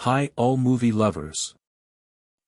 Hi all movie lovers.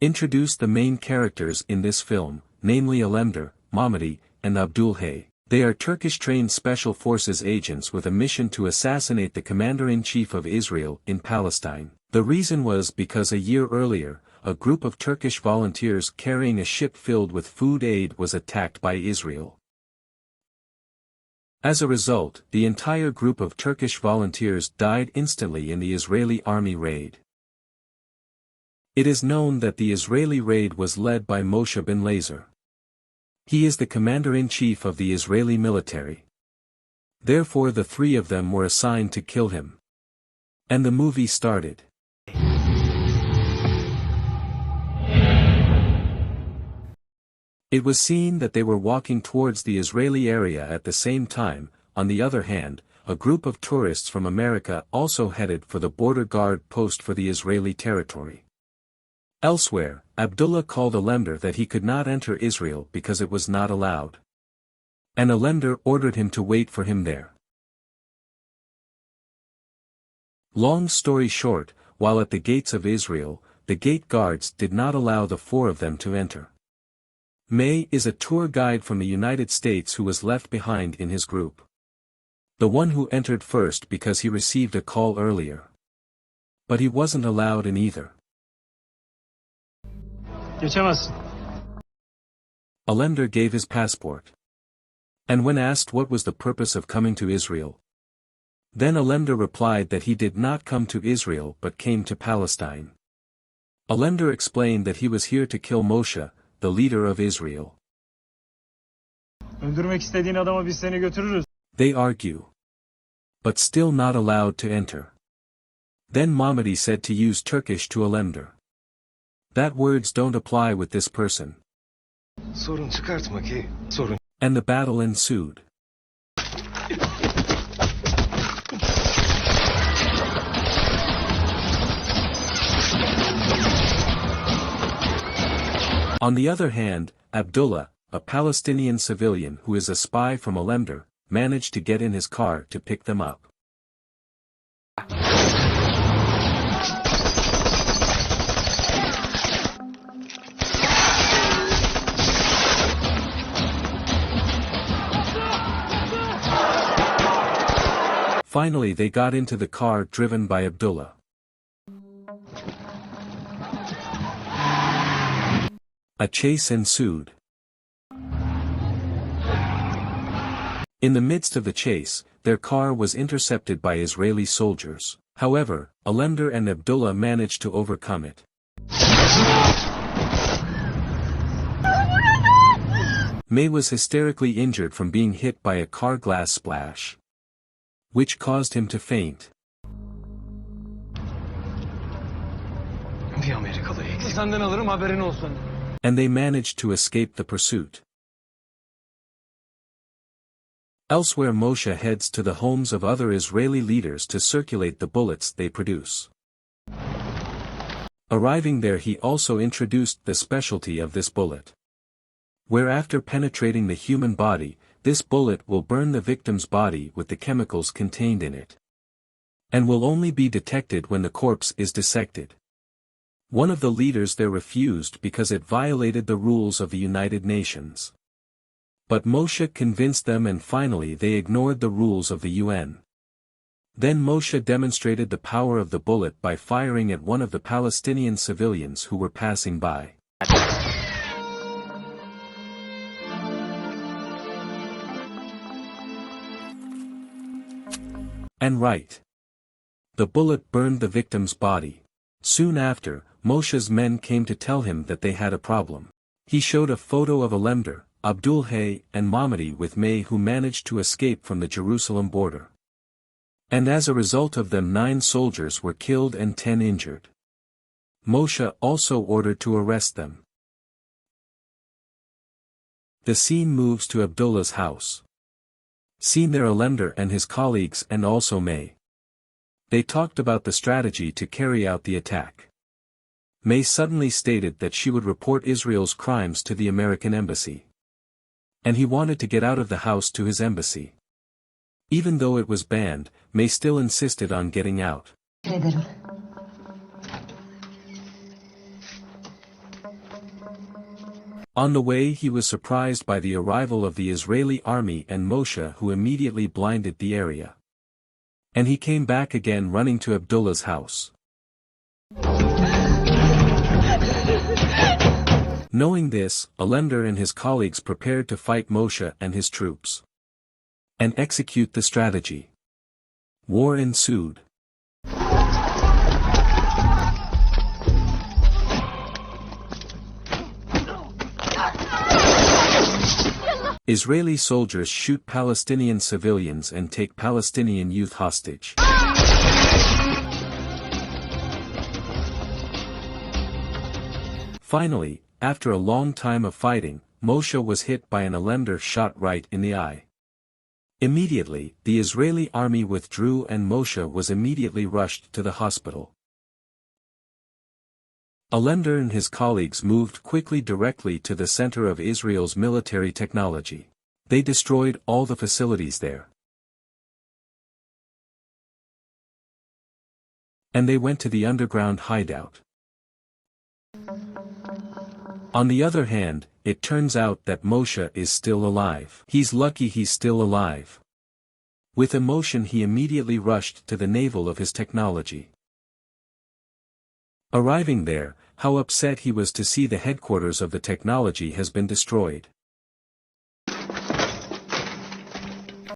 Introduce the main characters in this film, namely Alemdar, Mamadi, and Abdulhay. They are Turkish-trained special forces agents with a mission to assassinate the commander-in-chief of Israel in Palestine. The reason was because a year earlier, a group of Turkish volunteers carrying a ship filled with food aid was attacked by Israel. As a result, the entire group of Turkish volunteers died instantly in the Israeli army raid. It is known that the Israeli raid was led by Moshe ben Lazer. He is the commander-in-chief of the Israeli military. Therefore the three of them were assigned to kill him. And the movie started. It was seen that they were walking towards the Israeli area at the same time. On the other hand, a group of tourists from America also headed for the border guard post for the Israeli territory. Elsewhere, Abdullah called Alemdar that he could not enter Israel because it was not allowed. And Alemdar ordered him to wait for him there. Long story short, while at the gates of Israel, the gate guards did not allow the four of them to enter. May is a tour guide from the United States who was left behind in his group. The one who entered first because he received a call earlier. But he wasn't allowed in either. Geçemezsin. Alemdar gave his passport. And when asked what was the purpose of coming to Israel, then Alemdar replied that he did not come to Israel but came to Palestine. Alemdar explained that he was here to kill Moshe, the leader of Israel. Öldürmek istediğin adama biz seni götürürüz. They argue. But still not allowed to enter. Then Mamadi said to use Turkish to Alemdar. That words don't apply with this person. Sorun çıkartma ki, sorun. And the battle ensued. On the other hand, Abdullah, a Palestinian civilian who is a spy from Alemdar, managed to get in his car to pick them up. Finally they got into the car driven by Abdullah. A chase ensued. In the midst of the chase, their car was intercepted by Israeli soldiers. However, Alemdar and Abdullah managed to overcome it. May was hysterically injured from being hit by a car glass splash, which caused him to faint. Bir Amerikalı eksik. Senden alırım haberin olsun. And they managed to escape the pursuit. Elsewhere Moshe heads to the homes of other Israeli leaders to circulate the bullets they produce. Arriving there he also introduced the specialty of this bullet, where after penetrating the human body, this bullet will burn the victim's body with the chemicals contained in it, and will only be detected when the corpse is dissected. One of the leaders there refused because it violated the rules of the United Nations. But Moshe convinced them and finally they ignored the rules of the UN. Then Moshe demonstrated the power of the bullet by firing at one of the Palestinian civilians who were passing by. And right. The bullet burned the victim's body. Soon after, Moshe's men came to tell him that they had a problem. He showed a photo of Alemdar, Abdulhay and Mamadi with May who managed to escape from the Jerusalem border. And as a result of them 9 soldiers were killed and 10 injured. Moshe also ordered to arrest them. The scene moves to Abdullah's house. Seen there Alemdar and his colleagues and also May. They talked about the strategy to carry out the attack. May suddenly stated that she would report Israel's crimes to the American embassy. And he wanted to get out of the house to his embassy. Even though it was banned, May still insisted on getting out. On the way he was surprised by the arrival of the Israeli army and Moshe, who immediately blinded the area. And he came back again running to Abdullah's house. Knowing this, Alender and his colleagues prepared to fight Moshe and his troops and execute the strategy. War ensued. Israeli soldiers shoot Palestinian civilians and take Palestinian youth hostage. Finally, after a long time of fighting, Moshe was hit by an Alender shot right in the eye. Immediately, the Israeli army withdrew and Moshe was immediately rushed to the hospital. Alender and his colleagues moved quickly directly to the center of Israel's military technology. They destroyed all the facilities there. And they went to the underground hideout. On the other hand, it turns out that Moshe is still alive. He's lucky he's still alive. With emotion he immediately rushed to the navel of his technology. Arriving there, how upset he was to see the headquarters of the technology has been destroyed.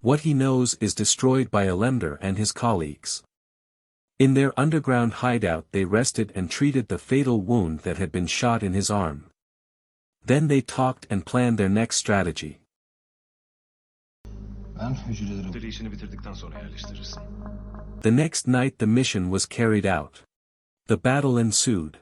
What he knows is destroyed by Alender and his colleagues. In their underground hideout they rested and treated the fatal wound that had been shot in his arm. Then they talked and planned their next strategy. The next night the mission was carried out. The battle ensued.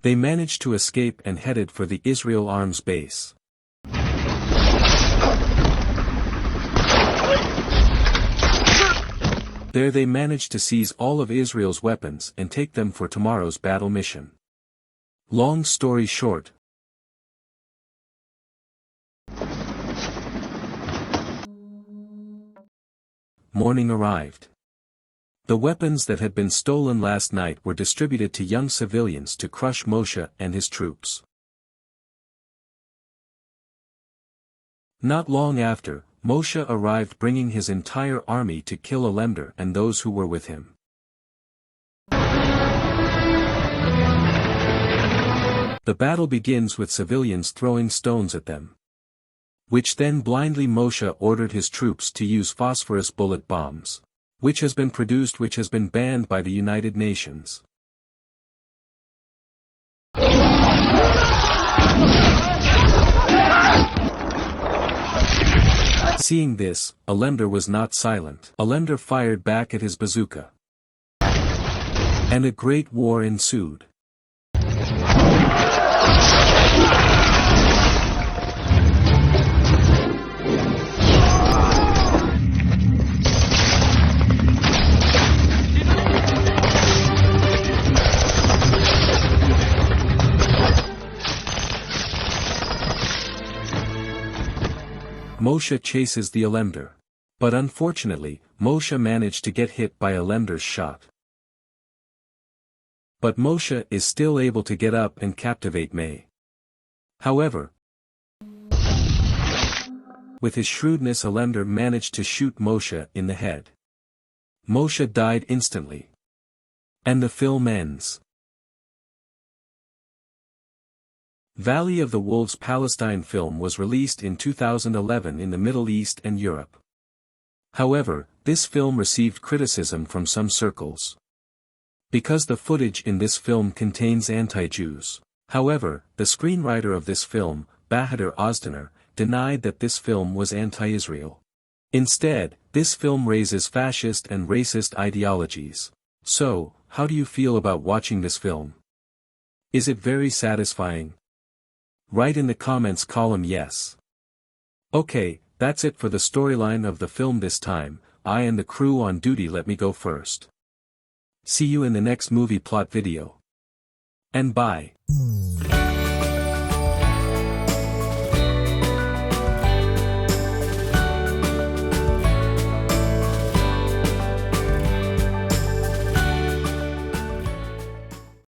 They managed to escape and headed for the Israel Arms base. There they managed to seize all of Israel's weapons and take them for tomorrow's battle mission. Long story short. Morning arrived. The weapons that had been stolen last night were distributed to young civilians to crush Moshe and his troops. Not long after, Moshe arrived bringing his entire army to kill Alender and those who were with him. The battle begins with civilians throwing stones at them. Which then blindly Moshe ordered his troops to use phosphorus bullet bombs. Which has been banned by the United Nations. Seeing this, Alender was not silent. Alender fired back at his bazooka. And a great war ensued. Moshe chases the Alender. But unfortunately, Moshe managed to get hit by Alender's shot. But Moshe is still able to get up and captivate May. However, with his shrewdness Alender managed to shoot Moshe in the head. Moshe died instantly. And the film ends. Valley of the Wolves Palestine film was released in 2011 in the Middle East and Europe. However, this film received criticism from some circles. Because the footage in this film contains anti-Jews. However, the screenwriter of this film, Bahadur Ozdener, denied that this film was anti-Israel. Instead, this film raises fascist and racist ideologies. So, how do you feel about watching this film? Is it very satisfying? Write in the comments column yes. Okay, that's it for the storyline of the film this time. I and the crew on duty let me go first. See you in the next movie plot video. And bye.